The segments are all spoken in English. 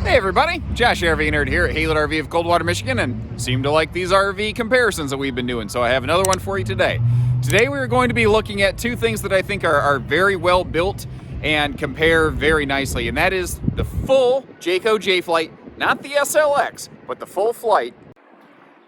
Hey everybody, Josh RV Nerd here at Jflight RV of Coldwater, Michigan, and seem to like these RV comparisons that we've been doing, so I have another one for you today. Today we're going to be looking at two things that I think are very well built and compare very nicely, and that is the full Jayco Jflight, not the SLX, but the full flight,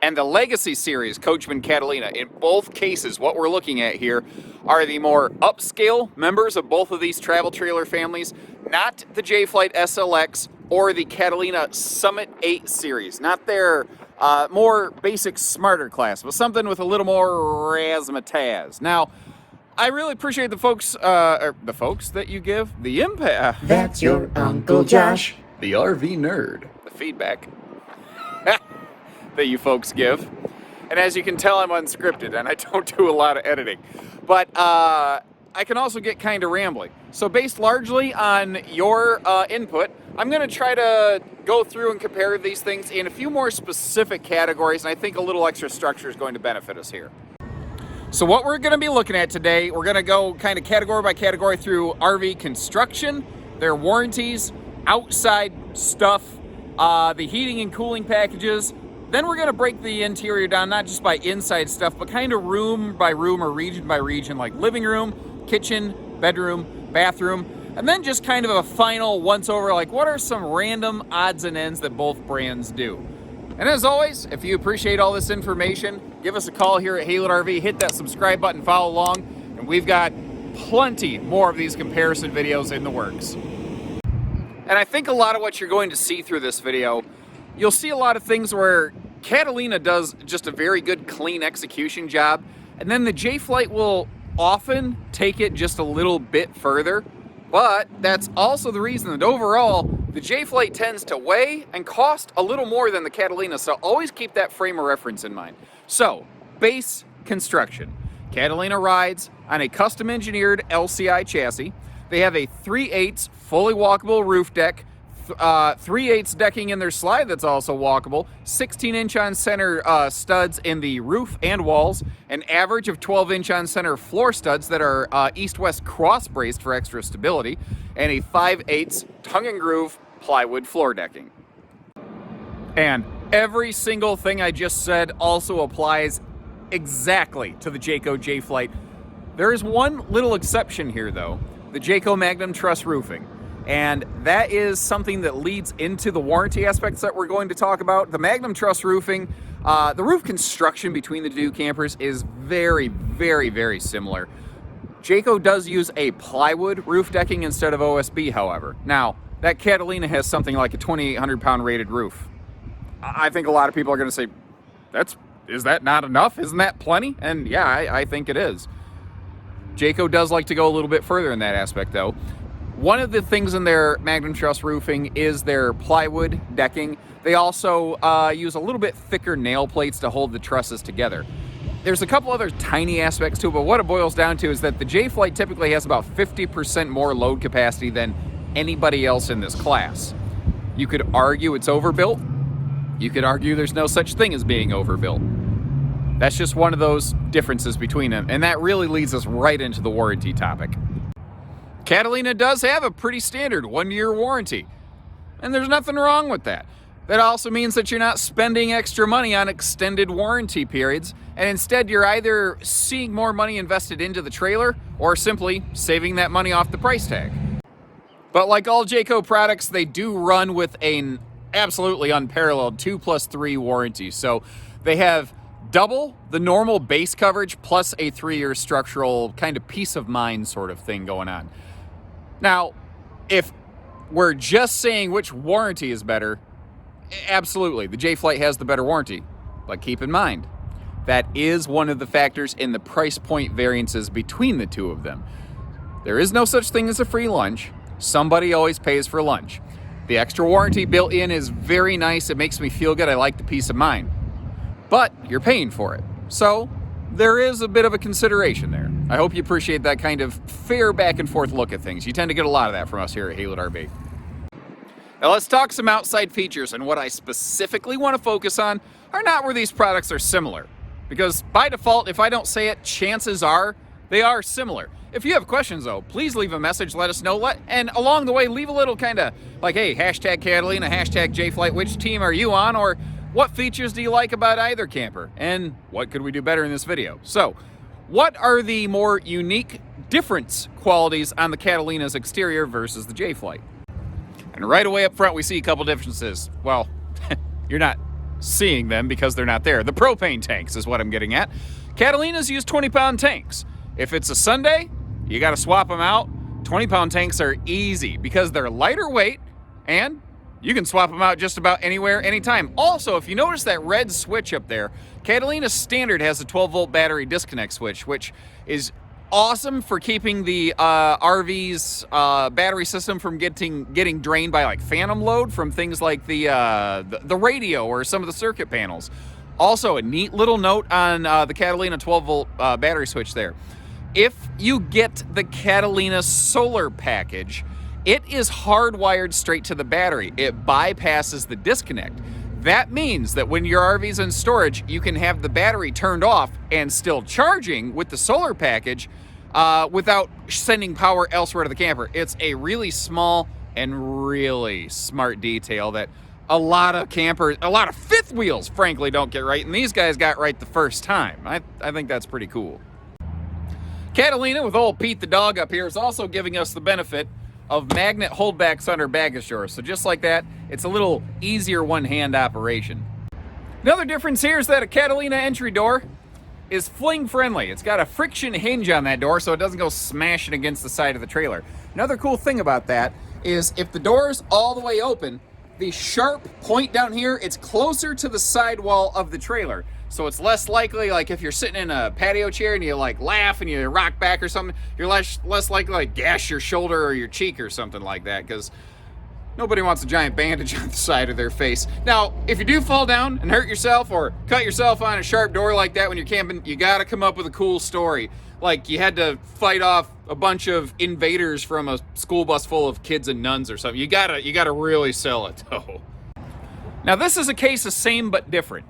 and the Legacy Series Coachman Catalina. In both cases, what we're looking at here are the more upscale members of both of these travel trailer families, not the Jflight SLX or the Catalina Summit 8 series, not their more basic, smarter class, but something with a little more razzmatazz. Now, I really appreciate the folks that you give the impact. That's your Uncle Josh, the RV nerd. The feedback that you folks give. And as you can tell, I'm unscripted and I don't do a lot of editing. But I can also get kind of rambling. So based largely on your input, I'm going to try to go through and compare these things in a few more specific categories, and I think a little extra structure is going to benefit us here. So what we're going to be looking at today, we're going to go kind of category by category through RV construction, their warranties, outside stuff, the heating and cooling packages. Then we're going to break the interior down, not just by inside stuff, but kind of room by room or region by region, like living room, kitchen, bedroom, bathroom, and then just kind of a final once-over, like what are some random odds and ends that both brands do. And as always, if you appreciate all this information, give us a call here at Jflight RV, hit that subscribe button, follow along, and we've got plenty more of these comparison videos in the works. And I think a lot of what you're going to see through this video, you'll see a lot of things where Catalina does just a very good clean execution job, and then the Jflight will often take it just a little bit further, but that's also the reason that overall the Jflight tends to weigh and cost a little more than the Catalina, so always keep that frame of reference in mind. So, base construction. Catalina rides on a custom engineered LCI chassis. They have a 3/8 fully walkable roof deck, 3/8 decking in their slide that's also walkable, 16-inch on center studs in the roof and walls, an average of 12-inch on center floor studs that are east-west cross-braced for extra stability, and a 5/8 tongue and groove plywood floor decking. And every single thing I just said also applies exactly to the Jayco Jflight. There is one little exception here though, the Jayco Magnum Truss roofing. And that is something that leads into the warranty aspects that we're going to talk about. The Magnum Truss roofing, the roof construction between the two campers is very, very, very similar. Jayco does use a plywood roof decking instead of OSB, however. Now, that Catalina has something like a 2,800 pound rated roof. I think a lot of people are going to say, is that not enough? Isn't that plenty? And yeah, I think it is. Jayco does like to go a little bit further in that aspect though. One of the things in their Magnum Truss roofing is their plywood decking. They also use a little bit thicker nail plates to hold the trusses together. There's a couple other tiny aspects to it, but what it boils down to is that the Jflight typically has about 50% more load capacity than anybody else in this class. You could argue it's overbuilt. You could argue there's no such thing as being overbuilt. That's just one of those differences between them, and that really leads us right into the warranty topic. Catalina does have a pretty standard 1-year warranty, and there's nothing wrong with that. That also means that you're not spending extra money on extended warranty periods, and instead you're either seeing more money invested into the trailer or simply saving that money off the price tag. But like all Jayco products, they do run with an absolutely unparalleled 2+3 warranty. So they have double the normal base coverage plus a 3-year structural kind of peace of mind sort of thing going on. Now, if we're just saying which warranty is better, absolutely, the Jflight has the better warranty. But keep in mind, that is one of the factors in the price point variances between the two of them. There is no such thing as a free lunch. Somebody always pays for lunch. The extra warranty built in is very nice. It makes me feel good. I like the peace of mind. But you're paying for it. So there is a bit of a consideration there. I hope you appreciate that kind of fair back and forth look at things. You tend to get a lot of that from us here at Jflight RV. Now let's talk some outside features, and what I specifically want to focus on are not where these products are similar. Because by default, if I don't say it, chances are they are similar. If you have questions, though, please leave a message, let us know, and along the way, leave a little kind of like, hey, hashtag Catalina, hashtag Jflight, which team are you on, or what features do you like about either camper, and what could we do better in this video? So, what are the more unique difference qualities on the Catalina's exterior versus the Jflight? And right away up front, we see a couple differences. Well, you're not seeing them because they're not there. The propane tanks is what I'm getting at. Catalinas use 20-pound tanks. If it's a Sunday, you got to swap them out. 20-pound tanks are easy because they're lighter weight and you can swap them out just about anywhere, anytime. Also, if you notice that red switch up there, Catalina standard has a 12-volt battery disconnect switch, which is awesome for keeping the RV's battery system from getting drained by like phantom load from things like the radio or some of the circuit panels. Also, a neat little note on the Catalina 12-volt battery switch there. If you get the Catalina solar package, it is hardwired straight to the battery. It bypasses the disconnect. That means that when your RV's in storage, you can have the battery turned off and still charging with the solar package without sending power elsewhere to the camper. It's a really small and really smart detail that a lot of campers, a lot of fifth wheels, frankly, don't get right, and these guys got right the first time. I think that's pretty cool. Catalina, with old Pete the dog up here, is also giving us the benefit of magnet holdbacks under baggage doors. So just like that, it's a little easier one-hand operation. Another difference here is that a Catalina entry door is fling-friendly. It's got a friction hinge on that door so it doesn't go smashing against the side of the trailer. Another cool thing about that is if the door is all the way open, the sharp point down here, it's closer to the sidewall of the trailer. So it's less likely, like if you're sitting in a patio chair and you like laugh and you rock back or something, you're less likely to like gash your shoulder or your cheek or something like that, because nobody wants a giant bandage on the side of their face. Now, if you do fall down and hurt yourself or cut yourself on a sharp door like that when you're camping, you gotta come up with a cool story. Like you had to fight off a bunch of invaders from a school bus full of kids and nuns or something. You gotta really sell it though. Now this is a case of same but different.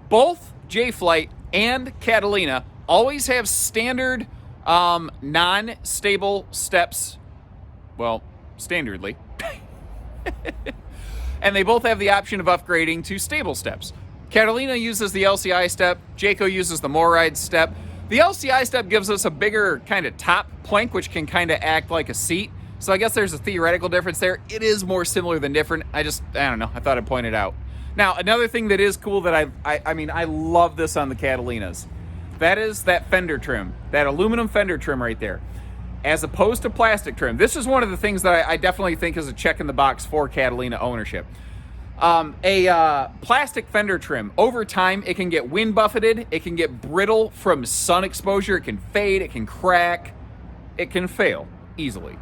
Both Jflight and Catalina always have standard non-stable steps, well, standardly. And they both have the option of upgrading to stable steps. Catalina uses the LCI step, Jayco uses the MORryde step. The LCI step gives us a bigger kind of top plank, which can kind of act like a seat. So I guess there's a theoretical difference there. It is more similar than different. I don't know, I thought I'd point it out. Now, another thing that is cool that I love this on the Catalinas. That is that fender trim, that aluminum fender trim right there, as opposed to plastic trim. This is one of the things that I definitely think is a check in the box for Catalina ownership. A plastic fender trim, over time, it can get wind buffeted, it can get brittle from sun exposure, it can fade, it can crack, it can fail easily.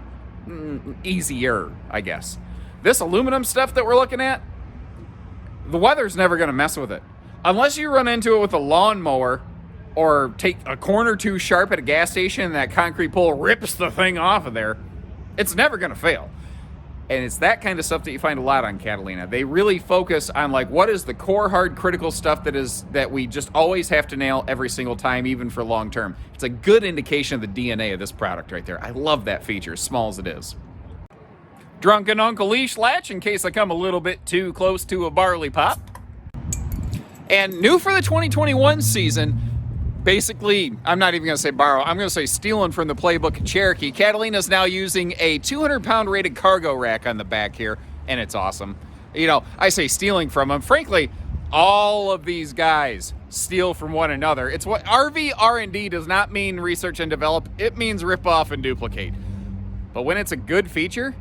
Easier, I guess. This aluminum stuff that we're looking at, the weather's never going to mess with it. Unless you run into it with a lawnmower or take a corner too sharp at a gas station and that concrete pole rips the thing off of there, it's never going to fail. And it's that kind of stuff that you find a lot on Catalina. They really focus on like what is the core hard critical stuff that we just always have to nail every single time, even for long term. It's a good indication of the DNA of this product right there. I love that feature, as small as it is. Drunken Uncle Leash latch in case I come a little bit too close to a barley pop. And new for the 2021 season, basically, I'm not even going to say borrow, I'm going to say stealing from the playbook Cherokee. Catalina's now using a 200-pound rated cargo rack on the back here, and it's awesome. You know, I say stealing from them. Frankly, all of these guys steal from one another. It's what RV R&D does not mean research and develop. It means rip off and duplicate. But when it's a good feature,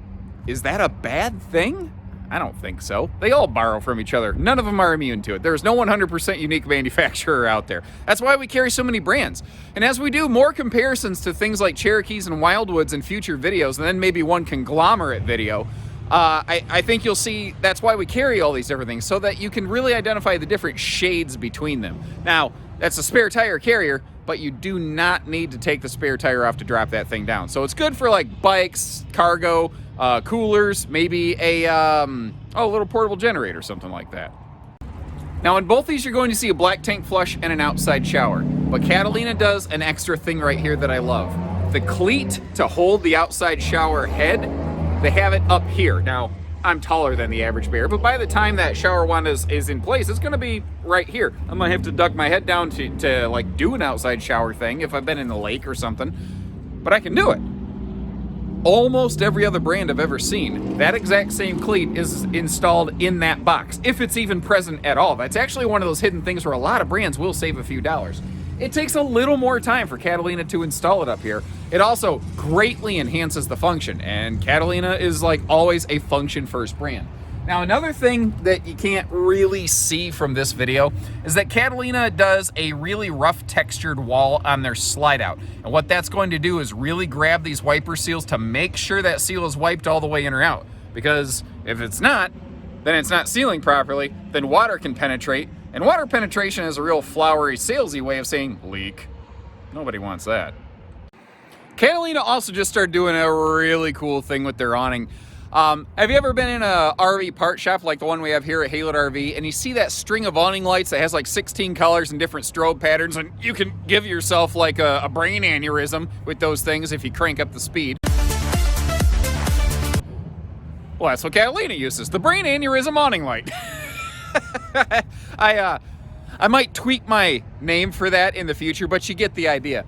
is that a bad thing? I don't think so. They all borrow from each other. None of them are immune to it. There's no 100% unique manufacturer out there. That's why we carry so many brands. And as we do more comparisons to things like Cherokees and Wildwoods in future videos, and then maybe one conglomerate video, I think you'll see that's why we carry all these different things, so that you can really identify the different shades between them. Now, that's a spare tire carrier, but you do not need to take the spare tire off to drop that thing down. So it's good for like bikes, cargo, coolers, maybe a little portable generator, something like that. Now in both these you're going to see a black tank flush and an outside shower, but Catalina does an extra thing right here that I love. the cleat to hold the outside shower head, they have it up here. Now, I'm taller than the average bear, but by the time that shower wand is in place, it's gonna be right here. I'm gonna have to duck my head down to like do an outside shower thing if I've been in the lake or something, but I can do it. Almost every other brand I've ever seen, that exact same cleat is installed in that box, if it's even present at all. That's actually one of those hidden things where a lot of brands will save a few dollars. It takes a little more time for Catalina to install it up here. It also greatly enhances the function, and Catalina is like always a function first brand. Now, another thing that you can't really see from this video is that Catalina does a really rough textured wall on their slide out. And what that's going to do is really grab these wiper seals to make sure that seal is wiped all the way in or out. Because if it's not, then it's not sealing properly, then water can penetrate. And water penetration is a real flowery, salesy way of saying leak. Nobody wants that. Catalina also just started doing a really cool thing with their awning. Have you ever been in a RV part shop like the one we have here at Jflight RV, and you see that string of awning lights that has like 16 colors and different strobe patterns, and you can give yourself like a brain aneurysm with those things if you crank up the speed? Well, that's what Catalina uses, the brain aneurysm awning light. I might tweak my name for that in the future, but you get the idea.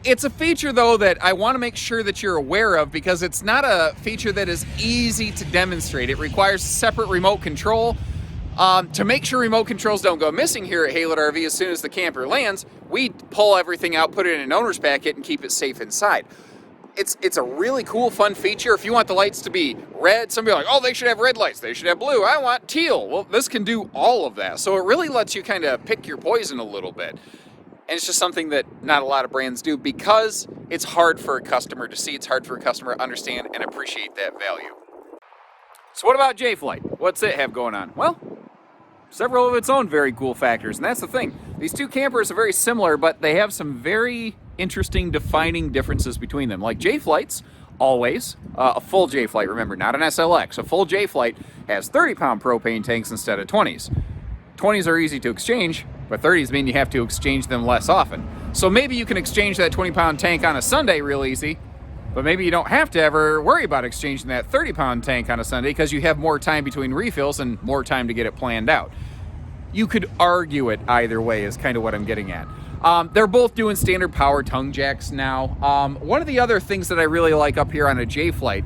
It's a feature, though, that I want to make sure that you're aware of because it's not a feature that is easy to demonstrate. It requires separate remote control. To make sure remote controls don't go missing here at Jflight RV as soon as the camper lands, we pull everything out, put it in an owner's packet, and keep it safe inside. It's a really cool, fun feature. If you want the lights to be red, somebody like, oh, they should have red lights, they should have blue, I want teal. Well, this can do all of that. So it really lets you kind of pick your poison a little bit. And it's just something that not a lot of brands do because it's hard for a customer to see. It's hard for a customer to understand and appreciate that value. So what about Jflight? What's it have going on? Well, several of its own very cool factors. And that's the thing. These two campers are very similar, but they have some very interesting defining differences between them. Like Jflight's, always, a full Jflight, remember, not an SLX. A full Jflight has 30-pound propane tanks instead of 20s. 20s are easy to exchange, but 30s mean you have to exchange them less often. So maybe you can exchange that 20-pound tank on a Sunday real easy, but maybe you don't have to ever worry about exchanging that 30-pound tank on a Sunday because you have more time between refills and more time to get it planned out. You could argue it either way is kind of what I'm getting at. They're both doing standard power tongue jacks now. One of the other things that I really like up here on a Jflight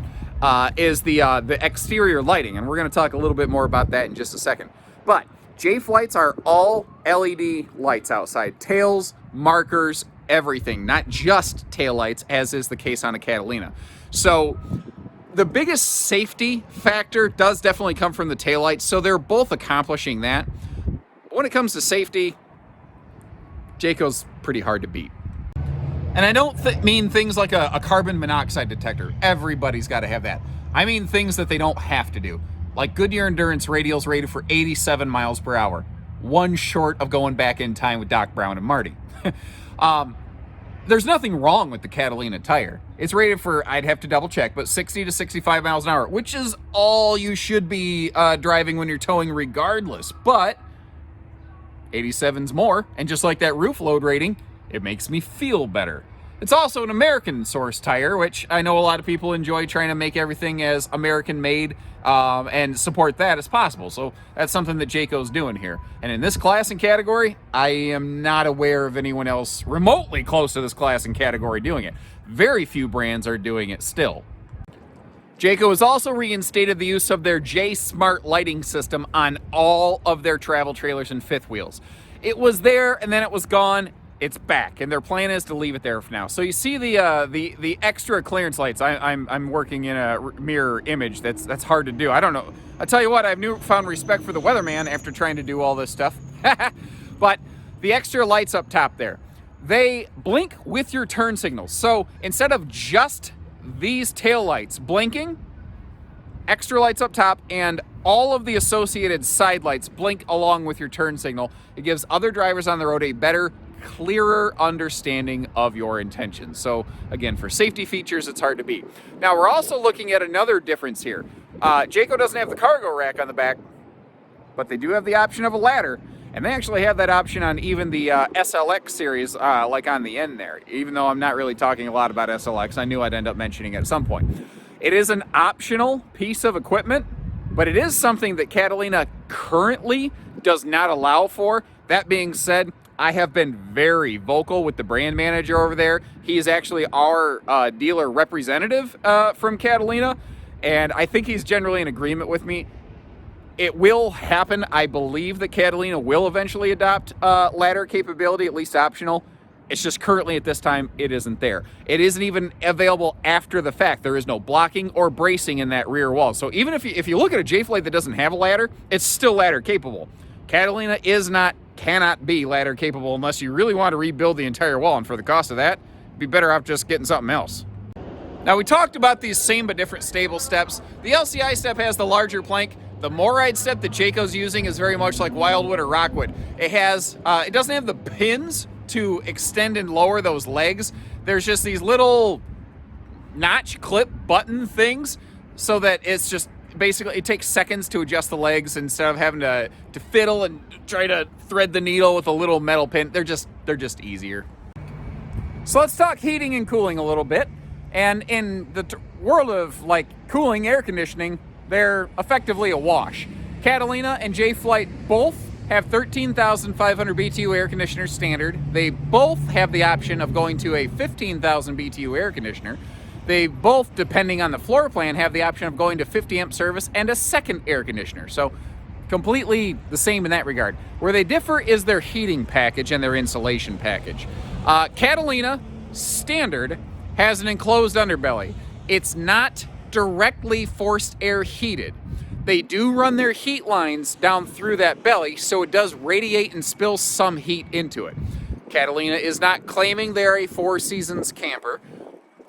is the exterior lighting, and we're going to talk a little bit more about that in just a second. But Jflights are all LED lights outside. Tails, markers, everything. Not just taillights, as is the case on a Catalina. So the biggest safety factor does definitely come from the taillights, so they're both accomplishing that. When it comes to safety, Jayco's pretty hard to beat. And I don't mean things like a carbon monoxide detector. Everybody's got to have that. I mean things that they don't have to do. Like Goodyear Endurance radials rated for 87 miles per hour. One short of going back in time with Doc Brown and Marty. There's nothing wrong with the Catalina tire. It's rated for, I'd have to double check, but 60 to 65 miles an hour, which is all you should be driving when you're towing regardless. But 87's more, and just like that roof load rating, it makes me feel better. It's also an American source tire, which I know a lot of people enjoy trying to make everything as American made and support that as possible. So that's something that Jayco's doing here. And in this class and category, I am not aware of anyone else remotely close to this class and category doing it. Very few brands are doing it still. Jayco has also reinstated the use of their J-Smart lighting system on all of their travel trailers and fifth wheels. It was there and then it was gone. It's back, and their plan is to leave it there for now. So you see the extra clearance lights. I'm working in a mirror image. That's hard to do. I don't know. I tell you what, I've newfound respect for the weatherman after trying to do all this stuff. But the extra lights up top there, they blink with your turn signals. So instead of just these tail lights blinking, extra lights up top and all of the associated side lights blink along with your turn signal. It gives other drivers on the road a better, clearer understanding of your intentions. So again, for safety features, it's hard to beat. Now we're also looking at another difference here. Jayco doesn't have the cargo rack on the back, but they do have the option of a ladder. And they actually have that option on even the SLX series, like on the end there. Even though I'm not really talking a lot about SLX, I knew I'd end up mentioning it at some point. It is an optional piece of equipment, but it is something that Catalina currently does not allow for. That being said, I have been very vocal with the brand manager over there. He is actually our dealer representative from Catalina, and I think he's generally in agreement with me. It will happen. I believe that Catalina will eventually adopt ladder capability, at least optional. It's just currently at this time, it isn't there. It isn't even available after the fact. There is no blocking or bracing in that rear wall. So even if you look at a Jflight that doesn't have a ladder, it's still ladder capable. Catalina cannot be ladder capable unless you really want to rebuild the entire wall. And for the cost of that, you'd be better off just getting something else. Now, we talked about these same but different stable steps. The LCI step has the larger plank. The Moride step that Jayco's using is very much like Wildwood or Rockwood. It doesn't have the pins to extend and lower those legs. There's just these little notch clip button things so that it's just basically, it takes seconds to adjust the legs instead of having to fiddle and try to thread the needle with a little metal pin. They're just easier. So let's talk heating and cooling a little bit. And in the world of like cooling, air conditioning, they're effectively a wash. Catalina and Jflight both have 13,500 BTU air conditioner standard. They both have the option of going to a 15,000 BTU air conditioner. They both, depending on the floor plan, have the option of going to 50 amp service and a second air conditioner. So completely the same in that regard. Where they differ is their heating package and their insulation package. Catalina standard has an enclosed underbelly. It's not directly forced air heated. They do run their heat lines down through that belly, so it does radiate and spill some heat into it. Catalina is not claiming they're a Four Seasons camper.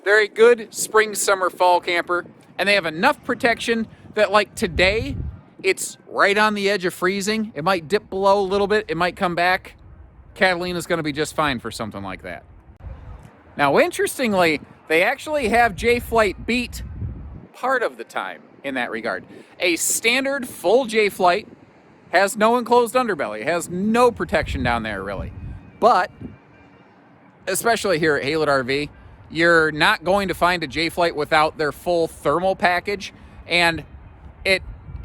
They're a good spring, summer, fall camper, and they have enough protection that, like today, it's right on the edge of freezing. It might dip below a little bit. It might come back. Catalina's going to be just fine for something like that. Now, interestingly, they actually have Jflight beat part of the time in that regard. A standard full Jflight has no enclosed underbelly, has no protection down there really. But, especially here at Haylett RV, you're not going to find a Jflight without their full thermal package, and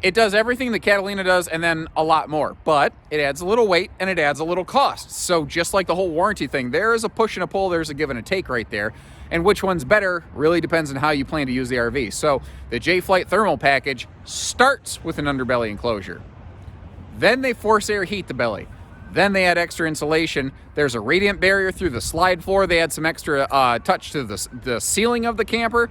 it does everything that Catalina does and then a lot more, but it adds a little weight and it adds a little cost. So just like the whole warranty thing, there is a push and a pull, there's a give and a take right there. And which one's better really depends on how you plan to use the RV. So the Jflight thermal package starts with an underbelly enclosure. Then they force air heat the belly. Then they add extra insulation. There's a radiant barrier through the slide floor. They add some extra touch to the ceiling of the camper.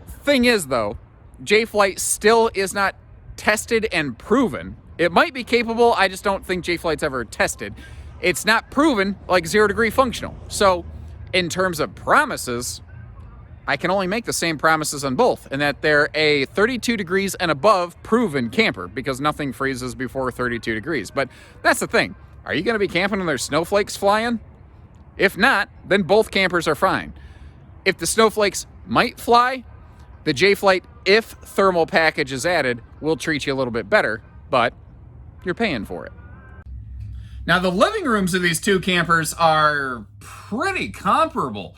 Thing is though, Jflight still is not tested and proven. It might be capable, I just don't think Jflight's ever tested. It's not proven like 0 degree functional. So in terms of promises, I can only make the same promises on both, and that they're a 32 degrees and above proven camper because nothing freezes before 32 degrees. But that's the thing. Are you going to be camping when there's snowflakes flying? If not, then both campers are fine. If the snowflakes might fly, the Jflight, if thermal package is added, will treat you a little bit better, but you're paying for it. Now, the living rooms of these two campers are pretty comparable.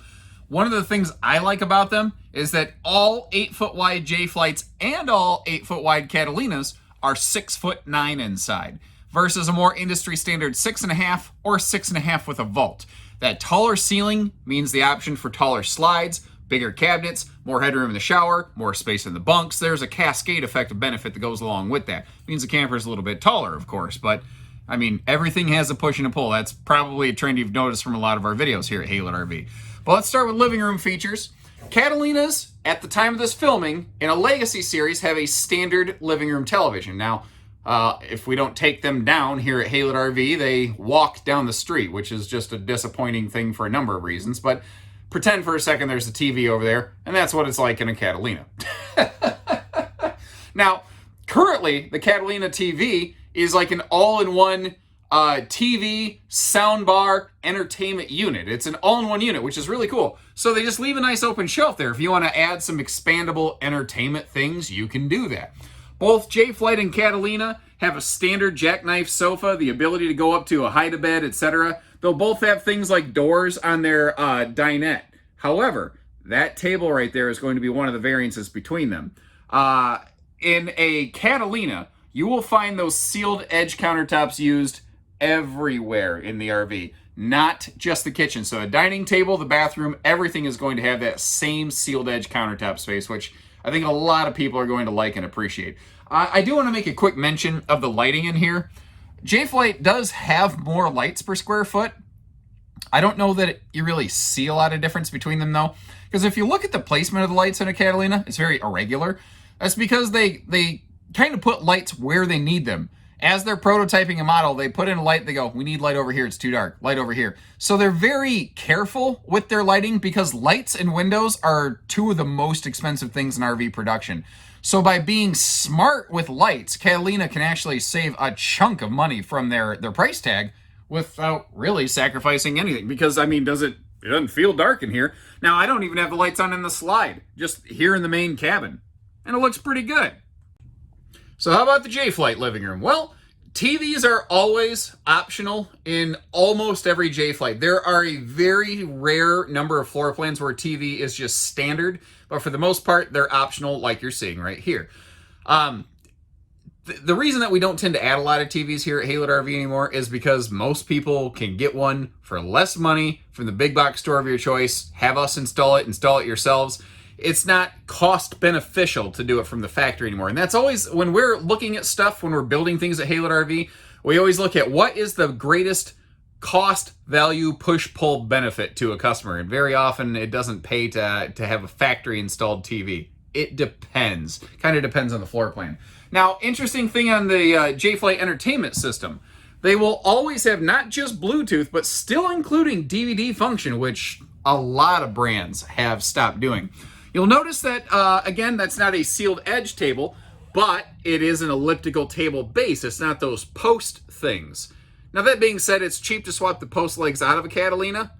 One of the things I like about them is that all 8-foot wide Jflights and all 8-foot wide Catalinas are 6'9" inside, versus a more industry standard 6.5 or 6.5 with a vault. That taller ceiling means the option for taller slides, bigger cabinets, more headroom in the shower, more space in the bunks. There's a cascade effect of benefit that goes along with that. Means the camper is a little bit taller, of course, but I mean, everything has a push and a pull. That's probably a trend you've noticed from a lot of our videos here at Haylett RV. But let's start with living room features. Catalinas, at the time of this filming, in a Legacy series, have a standard living room television. Now, if we don't take them down here at Haylett RV, they walk down the street, which is just a disappointing thing for a number of reasons. But pretend for a second there's a TV over there, and that's what it's like in a Catalina. Now, currently, the Catalina TV is like an all-in-one TV, soundbar, entertainment unit. It's an all-in-one unit, which is really cool. So they just leave a nice open shelf there. If you want to add some expandable entertainment things, you can do that. Both Jflight and Catalina have a standard jackknife sofa, the ability to go up to a hide-a-bed, etc. They'll both have things like doors on their dinette. However, that table right there is going to be one of the variances between them. In a Catalina, you will find those sealed edge countertops used everywhere in the RV, not just the kitchen. So a dining table, the bathroom, everything is going to have that same sealed edge countertop space, which I think a lot of people are going to like and appreciate. I do want to make a quick mention of the lighting in here. Jflight does have more lights per square foot. I don't know that you really see a lot of difference between them though, because if you look at the placement of the lights in a Catalina, it's very irregular. That's because they kind of put lights where they need them. As they're prototyping a model, they put in a light, they go, we need light over here, it's too dark, light over here. So they're very careful with their lighting because lights and windows are two of the most expensive things in RV production. So by being smart with lights, Catalina can actually save a chunk of money from their price tag without really sacrificing anything. Because, I mean, it doesn't feel dark in here. Now, I don't even have the lights on in the slide, just here in the main cabin. And it looks pretty good. So how about the Jflight living room? Well, TVs are always optional in almost every Jflight. There are a very rare number of floor plans where TV is just standard, but for the most part, they're optional like you're seeing right here. The reason that we don't tend to add a lot of TVs here at Haylett RV anymore is because most people can get one for less money from the big box store of your choice, have us install it yourselves. It's not cost beneficial to do it from the factory anymore. And that's always, when we're looking at stuff, when we're building things at Haylett RV, we always look at what is the greatest cost, value, push-pull benefit to a customer. And very often it doesn't pay to have a factory installed TV. It depends. Kind of depends on the floor plan. Now, interesting thing on the Jflight entertainment system, they will always have not just Bluetooth, but still including DVD function, which a lot of brands have stopped doing. You'll notice that, again, that's not a sealed edge table, but it is an elliptical table base. It's not those post things. Now, that being said, it's cheap to swap the post legs out of a Catalina,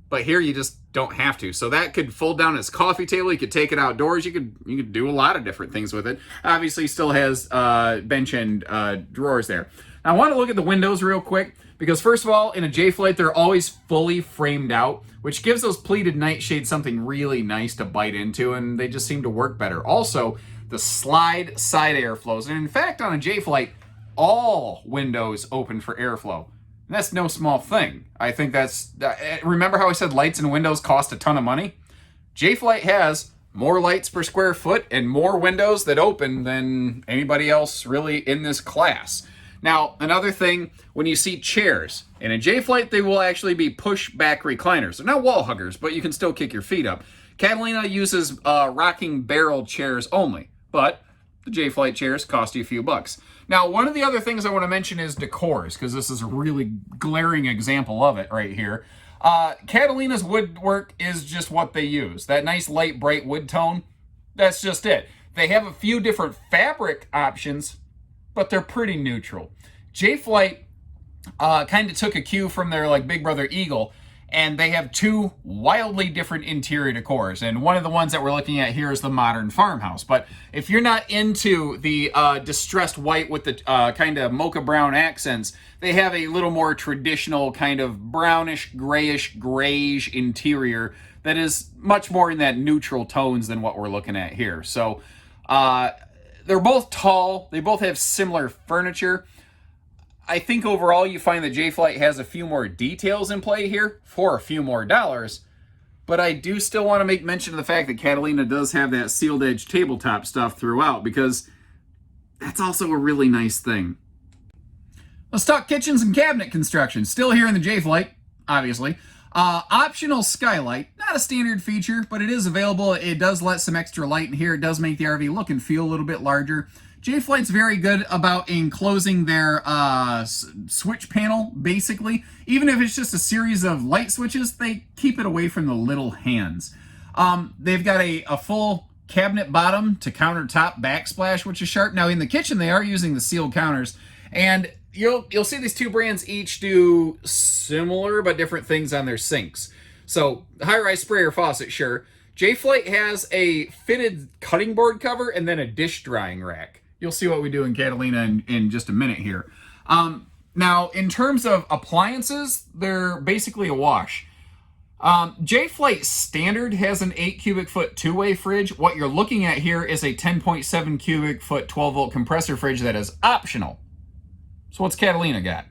but here you just don't have to. So that could fold down as coffee table. You could take it outdoors. You could do a lot of different things with it. Obviously, still has bench and drawers there. Now, I want to look at the windows real quick because, first of all, in a Jflight, they're always fully framed out, which gives those pleated nightshades something really nice to bite into, and they just seem to work better. Also, the slide side airflows, and in fact, on a Jflight, all windows open for airflow. And that's no small thing. I think that's... remember how I said lights and windows cost a ton of money? Jflight has more lights per square foot and more windows that open than anybody else really in this class. Now, another thing, when you see chairs, in a Jflight, they will actually be push-back recliners. They're not wall huggers, but you can still kick your feet up. Catalina uses rocking barrel chairs only, but the Jflight chairs cost you a few bucks. Now, one of the other things I want to mention is Decors, because this is a really glaring example of it right here. Catalina's woodwork is just what they use. That nice light, bright wood tone, that's just it. They have a few different fabric options, but they're pretty neutral. Jflight kind of took a cue from their Big Brother Eagle, and they have two wildly different interior decors. And one of the ones that we're looking at here is the modern farmhouse. But if you're not into the distressed white with the kind of mocha brown accents, they have a little more traditional kind of brownish, grayish interior that is much more in that neutral tones than what we're looking at here. So they're both tall. They both have similar furniture. I think overall you find that Jflight has a few more details in play here for a few more dollars, but I do still want to make mention of the fact that Catalina does have that sealed edge tabletop stuff throughout, because that's also a really nice thing. Let's talk kitchens and cabinet construction. Still here in the Jflight, obviously. Optional Skylight, not a standard feature, but it is available. It does let some extra light in here. It does make the RV look and feel a little bit larger. Jflight's very good about enclosing their switch panel, basically. Even if it's just a series of light switches, they keep it away from the little hands. They've got a full cabinet bottom to countertop backsplash, which is sharp. Now, in the kitchen, they are using the sealed counters, and you'll see these two brands each do similar but different things on their sinks. So, high-rise sprayer faucet, sure. Jflight has a fitted cutting board cover and then a dish drying rack. You'll see what we do in Catalina in just a minute here. Now, in terms of appliances, they're basically a wash. Jflight Standard has an 8 cubic foot two-way fridge. What you're looking at here is a 10.7 cubic foot 12 volt compressor fridge that is optional. So what's Catalina got?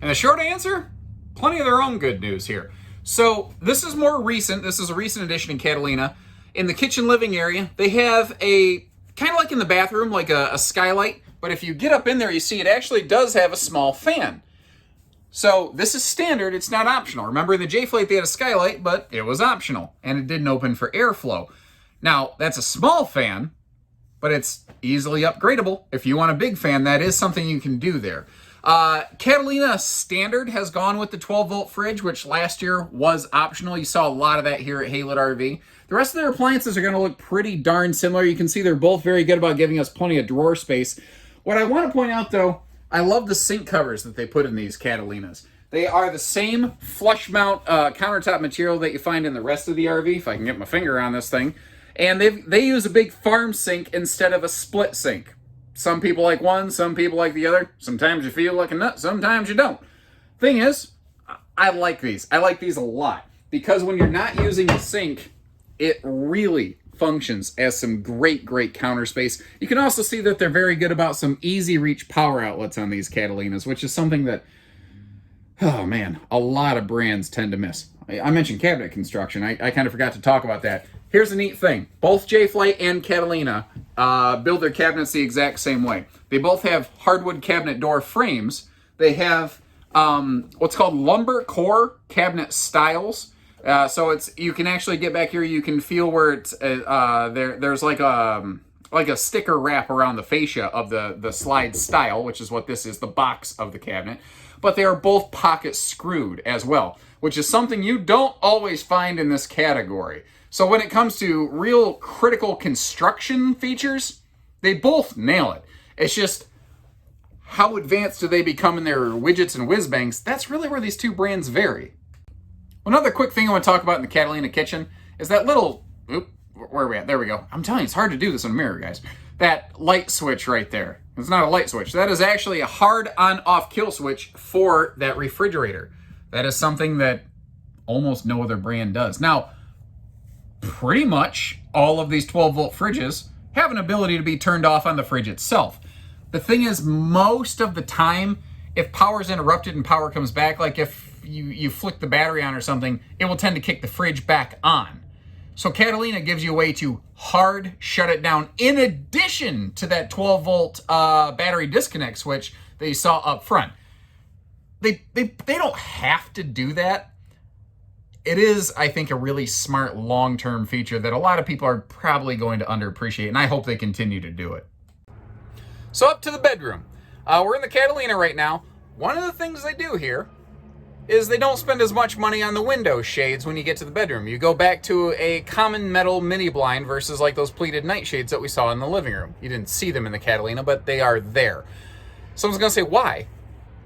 And the short answer, plenty of their own good news here. So this is more recent. This is a recent addition in Catalina. In the kitchen living area, they have a, kind of like in the bathroom, like a skylight. But if you get up in there, you see it actually does have a small fan. So this is standard, it's not optional. Remember in the Jflight they had a skylight, but it was optional, and it didn't open for airflow. Now, that's a small fan, but it's easily upgradable. If you want a big fan, that is something you can do there. Catalina Standard has gone with the 12 volt fridge, which last year was optional. You saw a lot of that here at Haylet RV. The rest of their appliances are going to look pretty darn similar. You can see they're both very good about giving us plenty of drawer space. What I want to point out, though, I love the sink covers that they put in these Catalinas. They are the same flush mount countertop material that you find in the rest of the RV, if I can get my finger on this thing. And they use a big farm sink instead of a split sink. Some people like one, some people like the other. Sometimes you feel like a nut, sometimes you don't. Thing is, I like these. I like these a lot. Because when you're not using the sink, it really functions as some great counter space. You can also see that they're very good about some easy reach power outlets on these Catalinas, which is something that, oh man, a lot of brands tend to miss. I mentioned cabinet construction. I kind of forgot to talk about that. Here's a neat thing. Both Jflight and Catalina build their cabinets the exact same way. They both have hardwood cabinet door frames. They have what's called lumber core cabinet styles. So it's, you can actually get back here, you can feel where it's there's like a sticker wrap around the fascia of the slide style, which is what this is, the box of the cabinet. But they are both pocket screwed as well, which is something you don't always find in this category. So when it comes to real critical construction features, they both nail it. It's just, how advanced do they become in their widgets and whiz bangs? That's really where these two brands vary. Another quick thing I want to talk about in the Catalina kitchen is that little, where are we at? There we go. I'm telling you, it's hard to do this in a mirror, guys. That light switch right there. It's not a light switch. That is actually a hard on-off kill switch for that refrigerator. That is something that almost no other brand does. Now, pretty much all of these 12 volt fridges have an ability to be turned off on the fridge itself. The thing is, most of the time, if power is interrupted and power comes back, like if you flick the battery on or something, it will tend to kick the fridge back on. So Catalina gives you a way to hard shut it down in addition to that 12 volt battery disconnect switch that you saw up front. They don't have to do that. It is, I think, a really smart long-term feature that a lot of people are probably going to underappreciate, and I hope they continue to do it. So up to the bedroom. We're in the Catalina right now. One of the things they do here is they don't spend as much money on the window shades when you get to the bedroom. You go back to a common metal mini blind versus like those pleated nightshades that we saw in the living room. You didn't see them in the Catalina, but they are there. Someone's gonna say, why?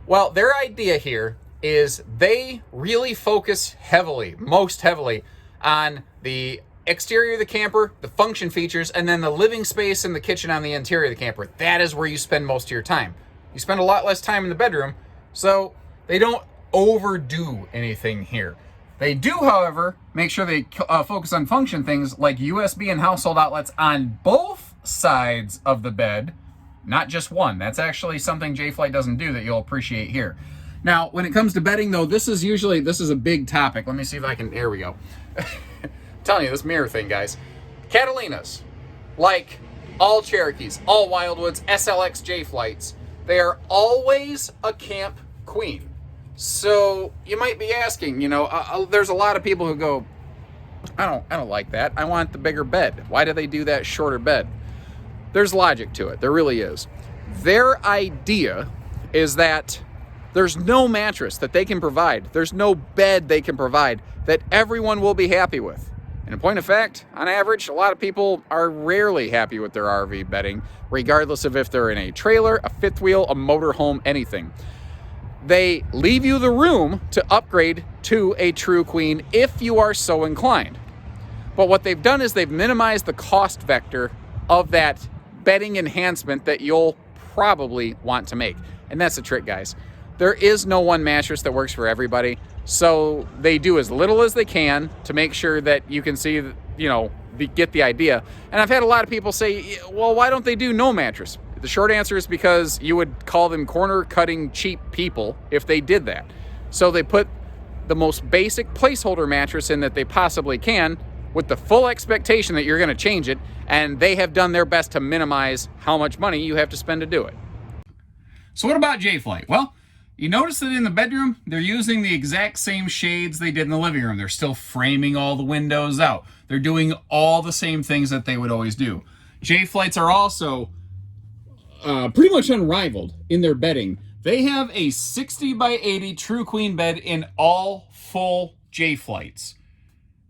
Well, their idea here is they really focus heavily, most heavily, on the exterior of the camper, the function features, and then the living space and the kitchen on the interior of the camper. That is where you spend most of your time. You spend a lot less time in the bedroom, so they don't overdo anything here. They do, however, make sure they focus on function things like USB and household outlets on both sides of the bed, not just one. That's actually something Jflight doesn't do that you'll appreciate here. Now, when it comes to bedding, though, this is a big topic. Let me see if I can, there we go. I'm telling you, this mirror thing, guys. Catalinas, like all Cherokees, all Wildwoods, SLX Jflights, they are always a camp queen. So you might be asking, there's a lot of people who go, I don't like that. I want the bigger bed. Why do they do that shorter bed? There's logic to it. There really is. Their idea is that there's no mattress that they can provide. There's no bed they can provide that everyone will be happy with. And in point of fact, on average, a lot of people are rarely happy with their RV bedding, regardless of if they're in a trailer, a fifth wheel, a motorhome, anything. They leave you the room to upgrade to a true queen if you are so inclined. But what they've done is they've minimized the cost vector of that bedding enhancement that you'll probably want to make. And that's the trick, guys. There is no one mattress that works for everybody, so they do as little as they can to make sure that you can see, get the idea. And I've had a lot of people say, well, why don't they do no mattress? The short answer is because you would call them corner-cutting cheap people if they did that. So they put the most basic placeholder mattress in that they possibly can with the full expectation that you're going to change it, and they have done their best to minimize how much money you have to spend to do it. So what about Jflight? Well, you notice that in the bedroom, they're using the exact same shades they did in the living room. They're still framing all the windows out. They're doing all the same things that they would always do. Jflights are also pretty much unrivaled in their bedding. They have a 60 by 80 true queen bed in all full Jflights.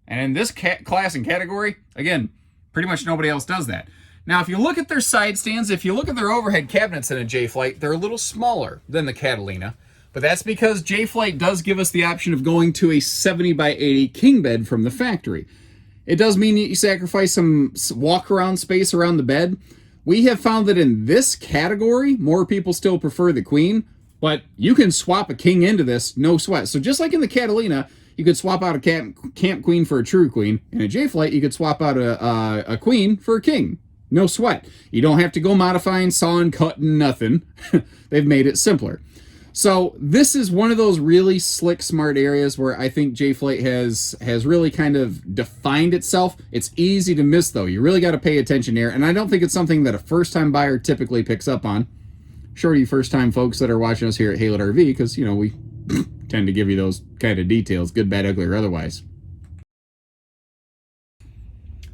And in this class and category, again, pretty much nobody else does that. Now, if you look at their side stands, if you look at their overhead cabinets in a Jflight, they're a little smaller than the Catalina. But that's because Jflight does give us the option of going to a 70 by 80 king bed from the factory. It does mean that you sacrifice some walk-around space around the bed. We have found that in this category, more people still prefer the queen, but you can swap a king into this, no sweat. So just like in the Catalina, you could swap out a camp queen for a true queen. In a Jflight, you could swap out a queen for a king. No sweat. You don't have to go modifying, sawing, cutting, nothing. They've made it simpler. So this is one of those really slick, smart areas where I think Jflight has really kind of defined itself. It's easy to miss, though. You really got to pay attention here, and I don't think it's something that a first-time buyer typically picks up on. Sure, you first-time folks that are watching us here at Haylett RV, because, we tend to give you those kind of details, good, bad, ugly, or otherwise.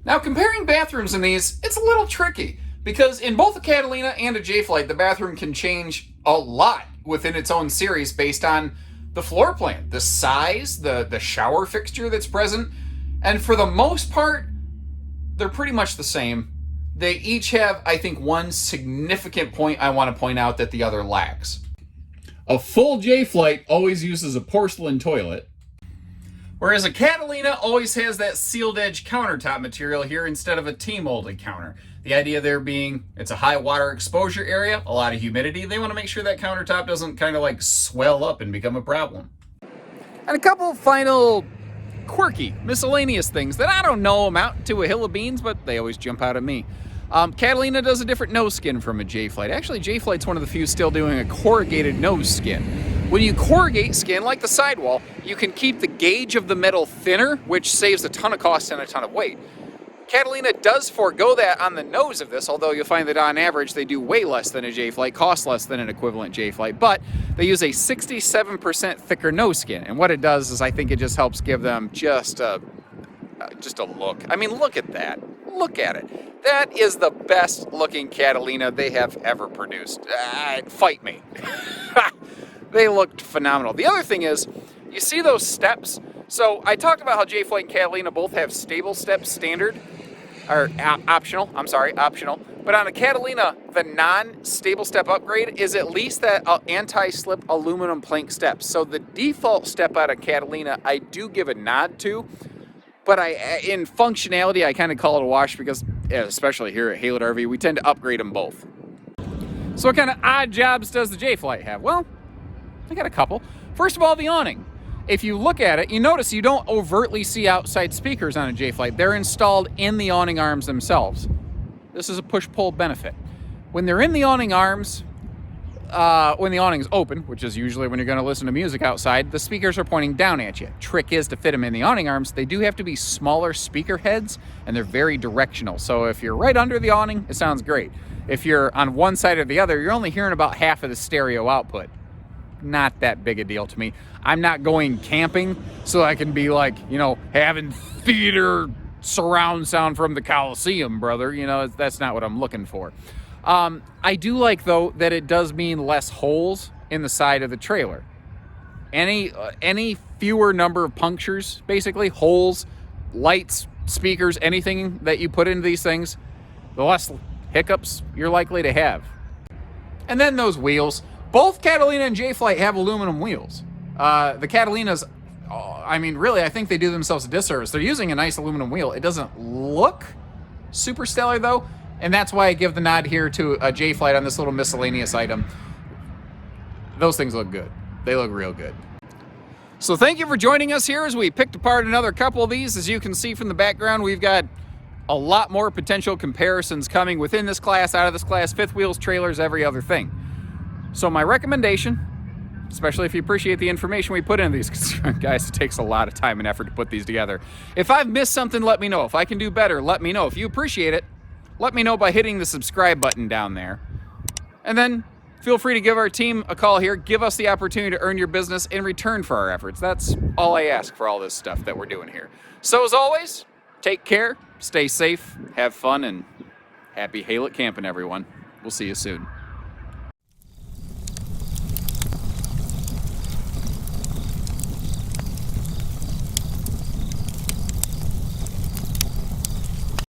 Now, comparing bathrooms in these, it's a little tricky, because in both a Catalina and a Jflight, the bathroom can change a lot within its own series based on the floor plan, the size, the shower fixture that's present, and for the most part, they're pretty much the same. They each have, I think, one significant point I want to point out that the other lacks. A full Jflight always uses a porcelain toilet, whereas a Catalina always has that sealed edge countertop material here instead of a T-molded counter. The idea there being it's a high water exposure area, a lot of humidity. They want to make sure that countertop doesn't kind of like swell up and become a problem. And a couple final quirky, miscellaneous things that I don't know amount to a hill of beans, but they always jump out at me. Catalina does a different nose skin from a Jflight. Actually, Jflight's one of the few still doing a corrugated nose skin. When you corrugate skin, like the sidewall, you can keep the gauge of the metal thinner, which saves a ton of cost and a ton of weight. Catalina does forego that on the nose of this, although you'll find that on average they do way less than a Jflight, cost less than an equivalent Jflight, but they use a 67% thicker nose skin. And what it does is I think it just helps give them just a look. I mean, look at that. Look at it. That is the best looking Catalina they have ever produced. Fight me. They looked phenomenal. The other thing is, you see those steps? So I talked about how Jflight and Catalina both have stable steps standard, or optional, But on a Catalina, the non-stable step upgrade is at least that anti-slip aluminum plank steps. So the default step out of Catalina, I do give a nod to, but in functionality, I kind of call it a wash because, especially here at Haylett RV, we tend to upgrade them both. So what kind of odd jobs does the Jflight have? Well, I got a couple. First of all, the awning. If you look at it, you notice you don't overtly see outside speakers on a Jflight. They're installed in the awning arms themselves. This is a push-pull benefit. When they're in the awning arms, when the awning's open, which is usually when you're going to listen to music outside, the speakers are pointing down at you. Trick is to fit them in the awning arms. They do have to be smaller speaker heads, and they're very directional. So if you're right under the awning, it sounds great. If you're on one side or the other, you're only hearing about half of the stereo output. Not that big a deal to me. I'm not going camping so I can be like, having theater surround sound from the Coliseum, brother. That's not what I'm looking for. I do like, though, that it does mean less holes in the side of the trailer. Any fewer number of punctures, basically, holes, lights, speakers, anything that you put into these things, the less hiccups you're likely to have. And then those wheels. Both Catalina and Jflight have aluminum wheels. The Catalinas, really, I think they do themselves a disservice. They're using a nice aluminum wheel. It doesn't look super stellar, though. And that's why I give the nod here to a Jflight on this little miscellaneous item. Those things look good. They look real good. So thank you for joining us here as we picked apart another couple of these. As you can see from the background, we've got a lot more potential comparisons coming within this class, out of this class, fifth wheels, trailers, every other thing. So my recommendation, especially if you appreciate the information we put into these, because guys, it takes a lot of time and effort to put these together. If I've missed something, let me know. If I can do better, let me know. If you appreciate it, let me know by hitting the subscribe button down there. And then feel free to give our team a call here. Give us the opportunity to earn your business in return for our efforts. That's all I ask for all this stuff that we're doing here. So as always, take care, stay safe, have fun, and happy Haylet camping, everyone. We'll see you soon.